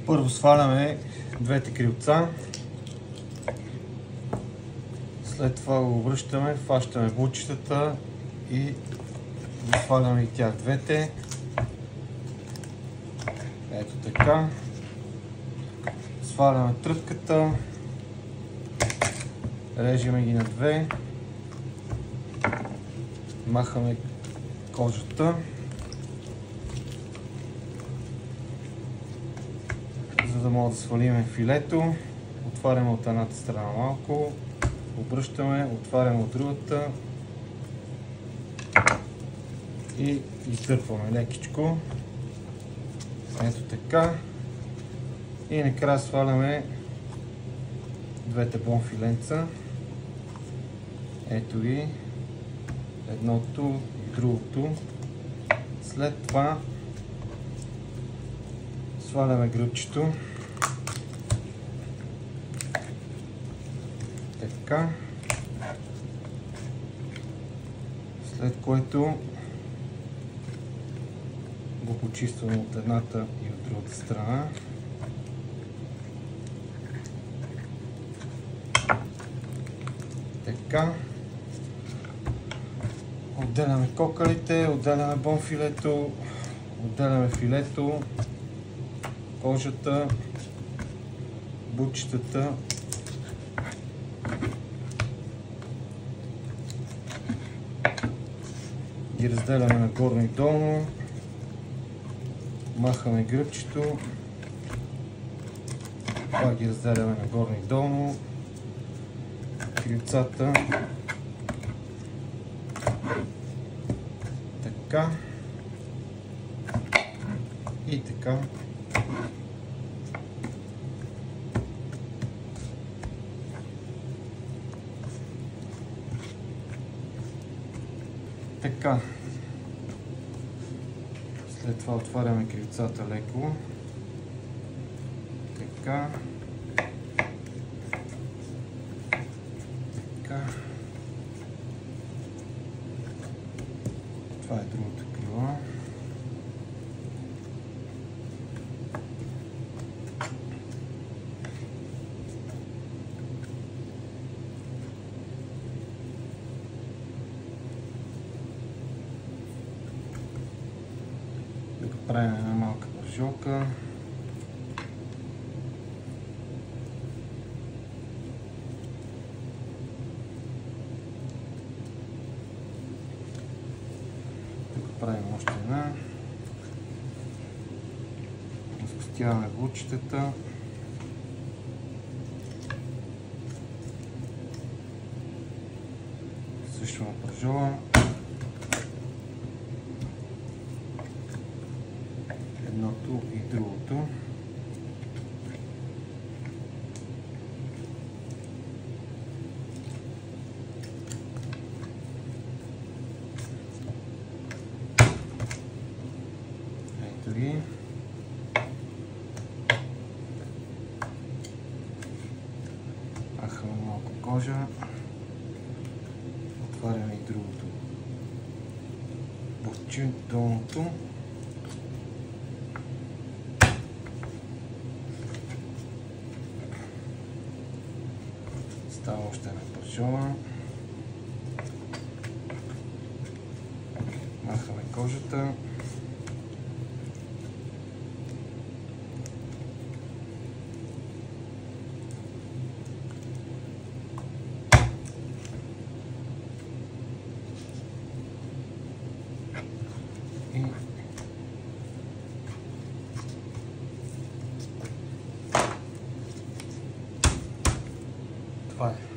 Първо сваляме двете крилца, след това го обръщаме, фащаме бучетата и сваляме и тях двете. Ето така. Сваляме тръпката, режеме ги на две, махаме кожата, за да може да свалим филето. Отваряме от едната страна малко, обръщаме, отваряме от другата и изтърпваме лекичко. Ето така. И накрая сваляме двете бонфиленца. Ето ги, едното и другото. След това сваляме гръбчето. Така. След което го почистваме от едната и от другата страна. Така. Отделяме кокалите, отделяме бонфилето, отделяме филето, кожата, бучетата. Ги разделяме на горно и долно. Махаме гръбчето. Това ги разделяме на горно и долно. Крилцата. Така. И така. Така. След това отваряме крилцата леко. Така. Така. Това е другото крило. Тук правим една малка пържолка. Правим още една. Разпустяваме бучетата. Свършваме пържола. Едното и другото. Ги. Махаме малко кожа. Отваряме и другото бутче, долното. Става още една пържола. Махаме кожата. Това е.